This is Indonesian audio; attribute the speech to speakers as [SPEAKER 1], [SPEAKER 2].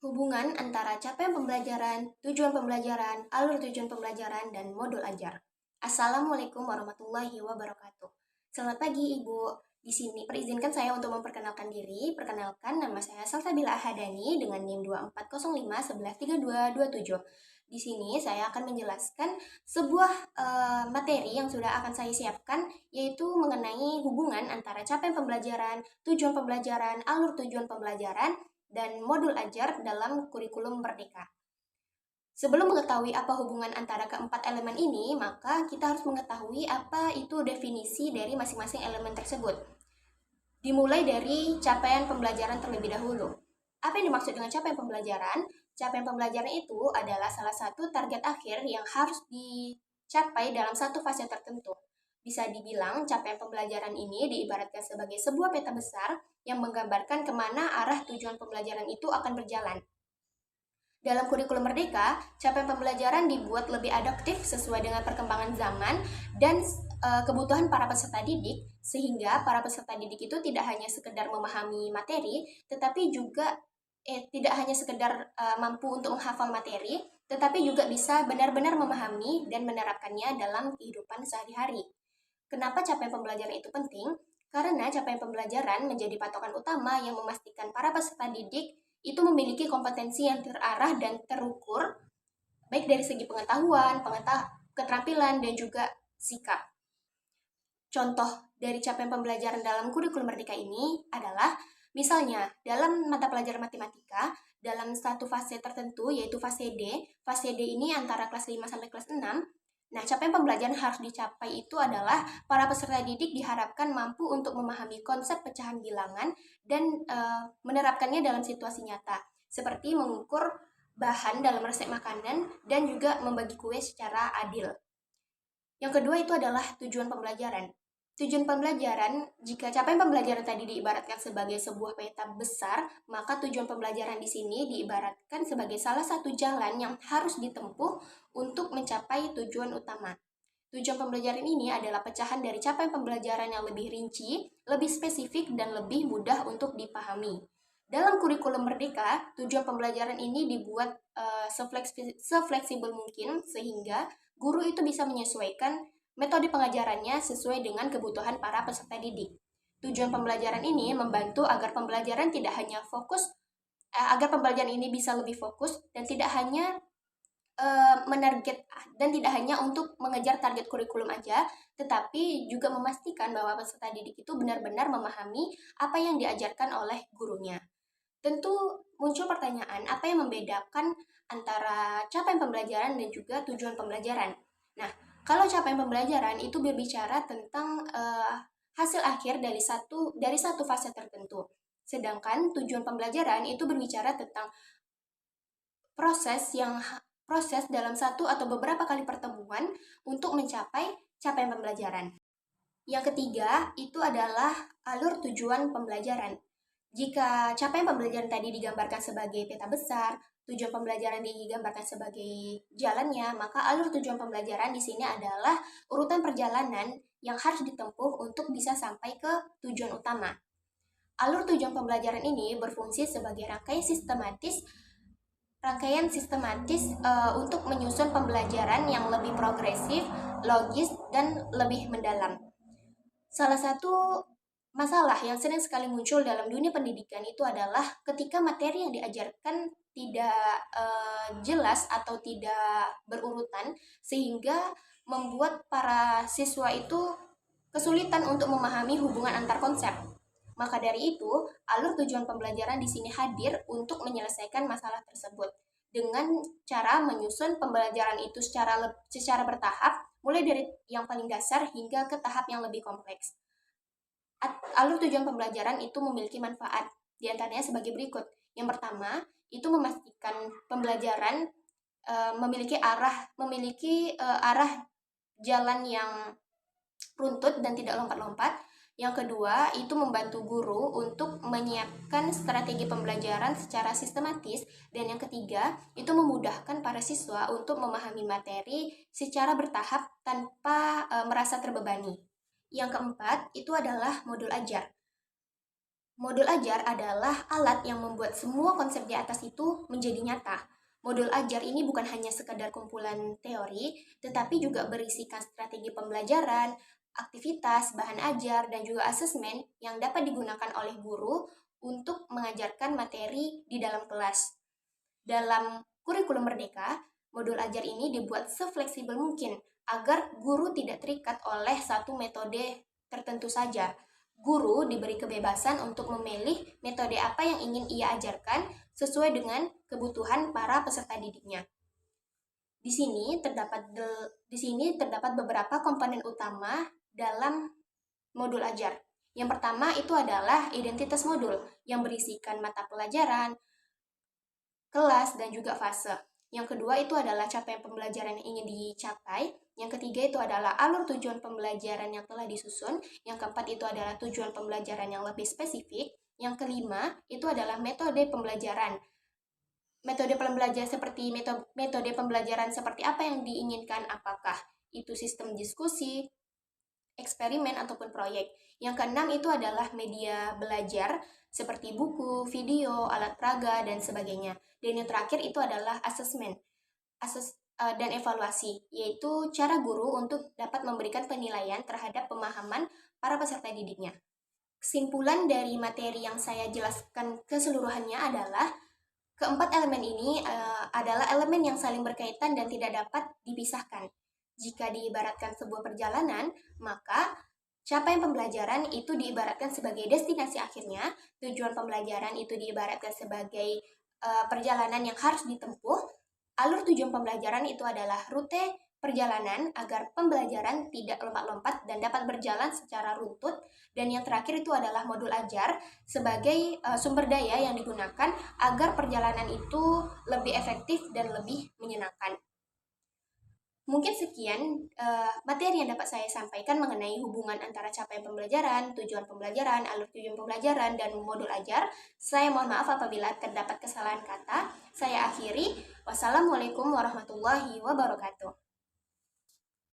[SPEAKER 1] Hubungan antara capaian pembelajaran, tujuan pembelajaran, alur tujuan pembelajaran, dan modul ajar. Assalamualaikum warahmatullahi wabarakatuh. Selamat pagi Ibu. Di sini perizinkan saya untuk memperkenalkan diri. Perkenalkan, nama saya Salsabila Ahadani dengan NIM 2405113227. Di sini saya akan menjelaskan sebuah materi yang sudah akan saya siapkan, yaitu mengenai hubungan antara capaian pembelajaran, tujuan pembelajaran, alur tujuan pembelajaran, dan modul ajar dalam kurikulum Merdeka. Sebelum mengetahui apa hubungan antara keempat elemen ini, maka kita harus mengetahui apa itu definisi dari masing-masing elemen tersebut. Dimulai dari capaian pembelajaran terlebih dahulu. Apa yang dimaksud dengan capaian pembelajaran? Capaian pembelajaran itu adalah salah satu target akhir yang harus dicapai dalam satu fase tertentu. Bisa dibilang capaian pembelajaran ini diibaratkan sebagai sebuah peta besar yang menggambarkan kemana arah tujuan pembelajaran itu akan berjalan. Dalam kurikulum Merdeka, capaian pembelajaran dibuat lebih adaptif sesuai dengan perkembangan zaman dan kebutuhan para peserta didik, sehingga para peserta didik itu tidak hanya sekedar memahami materi, tetapi juga tidak hanya sekedar mampu untuk menghafal materi, tetapi juga bisa benar-benar memahami dan menerapkannya dalam kehidupan sehari-hari. Kenapa capaian pembelajaran itu penting? Karena capaian pembelajaran menjadi patokan utama yang memastikan para peserta didik itu memiliki kompetensi yang terarah dan terukur, baik dari segi pengetahuan, keterampilan, dan juga sikap. Contoh dari capaian pembelajaran dalam kurikulum Merdeka ini adalah, misalnya, dalam mata pelajaran matematika, dalam satu fase tertentu, yaitu fase D. Fase D ini antara kelas 5 sampai kelas 6. Nah, capaian pembelajaran harus dicapai itu adalah para peserta didik diharapkan mampu untuk memahami konsep pecahan bilangan dan menerapkannya dalam situasi nyata, seperti mengukur bahan dalam resep makanan dan juga membagi kue secara adil. Yang kedua itu adalah tujuan pembelajaran. Tujuan pembelajaran, jika capaian pembelajaran tadi diibaratkan sebagai sebuah peta besar, maka tujuan pembelajaran di sini diibaratkan sebagai salah satu jalan yang harus ditempuh untuk mencapai tujuan utama. Tujuan pembelajaran ini adalah pecahan dari capaian pembelajaran yang lebih rinci, lebih spesifik, dan lebih mudah untuk dipahami. Dalam kurikulum Merdeka, tujuan pembelajaran ini dibuat sefleksibel mungkin sehingga guru itu bisa menyesuaikan metode pengajarannya sesuai dengan kebutuhan para peserta didik. Tujuan pembelajaran ini membantu agar pembelajaran tidak hanya fokus, agar pembelajaran ini bisa lebih fokus dan tidak hanya menarget dan tidak hanya untuk mengejar target kurikulum aja, tetapi juga memastikan bahwa peserta didik itu benar-benar memahami apa yang diajarkan oleh gurunya. Tentu muncul pertanyaan, apa yang membedakan antara capaian pembelajaran dan juga tujuan pembelajaran? Nah, kalau capaian pembelajaran itu berbicara tentang hasil akhir dari satu fase tertentu. Sedangkan tujuan pembelajaran itu berbicara tentang proses dalam satu atau beberapa kali pertemuan untuk mencapai capaian pembelajaran. Yang ketiga, itu adalah alur tujuan pembelajaran. Jika capaian pembelajaran tadi digambarkan sebagai peta besar, tujuan pembelajaran digambarkan sebagai jalannya, maka alur tujuan pembelajaran di sini adalah urutan perjalanan yang harus ditempuh untuk bisa sampai ke tujuan utama. Alur tujuan pembelajaran ini berfungsi sebagai rangkaian sistematis untuk menyusun pembelajaran yang lebih progresif, logis, dan lebih mendalam. Salah satu masalah yang sering sekali muncul dalam dunia pendidikan itu adalah ketika materi yang diajarkan tidak jelas atau tidak berurutan, sehingga membuat para siswa itu kesulitan untuk memahami hubungan antar konsep. Maka dari itu, alur tujuan pembelajaran di sini hadir untuk menyelesaikan masalah tersebut dengan cara menyusun pembelajaran itu secara bertahap, mulai dari yang paling dasar hingga ke tahap yang lebih kompleks. Alur tujuan pembelajaran itu memiliki manfaat, diantaranya sebagai berikut. Yang pertama, itu memastikan pembelajaran memiliki arah jalan yang runtut dan tidak lompat-lompat. Yang kedua, itu membantu guru untuk menyiapkan strategi pembelajaran secara sistematis. Dan yang ketiga, itu memudahkan para siswa untuk memahami materi secara bertahap tanpa merasa terbebani. Yang keempat, itu adalah modul ajar. Modul ajar adalah alat yang membuat semua konsep di atas itu menjadi nyata. Modul ajar ini bukan hanya sekedar kumpulan teori, tetapi juga berisikan strategi pembelajaran, aktivitas, bahan ajar, dan juga asesmen yang dapat digunakan oleh guru untuk mengajarkan materi di dalam kelas. Dalam kurikulum Merdeka, modul ajar ini dibuat sefleksibel mungkin agar guru tidak terikat oleh satu metode tertentu saja. Guru diberi kebebasan untuk memilih metode apa yang ingin ia ajarkan sesuai dengan kebutuhan para peserta didiknya. Di sini terdapat beberapa komponen utama dalam modul ajar. Yang pertama itu adalah identitas modul yang berisikan mata pelajaran, kelas, dan juga fase. Yang kedua itu adalah capaian pembelajaran yang ingin dicapai. Yang ketiga itu adalah alur tujuan pembelajaran yang telah disusun. Yang keempat itu adalah tujuan pembelajaran yang lebih spesifik. Yang kelima itu adalah metode pembelajaran. Metode pembelajaran seperti metode pembelajaran seperti apa yang diinginkan, apakah itu sistem diskusi, eksperimen, ataupun proyek. Yang keenam itu adalah media belajar seperti buku, video, alat peraga, dan sebagainya. Dan yang terakhir itu adalah asesmen dan evaluasi, yaitu cara guru untuk dapat memberikan penilaian terhadap pemahaman para peserta didiknya. Kesimpulan dari materi yang saya jelaskan keseluruhannya adalah keempat elemen ini adalah elemen yang saling berkaitan dan tidak dapat dipisahkan. Jika diibaratkan sebuah perjalanan, maka capaian pembelajaran itu diibaratkan sebagai destinasi akhirnya, tujuan pembelajaran itu diibaratkan sebagai perjalanan yang harus ditempuh, alur tujuan pembelajaran itu adalah rute perjalanan agar pembelajaran tidak lompat-lompat dan dapat berjalan secara runtut, dan yang terakhir itu adalah modul ajar sebagai sumber daya yang digunakan agar perjalanan itu lebih efektif dan lebih menyenangkan. Mungkin sekian materi yang dapat saya sampaikan mengenai hubungan antara capaian pembelajaran, tujuan pembelajaran, alur tujuan pembelajaran, dan modul ajar. Saya mohon maaf apabila terdapat kesalahan kata. Saya akhiri. Wassalamualaikum warahmatullahi wabarakatuh.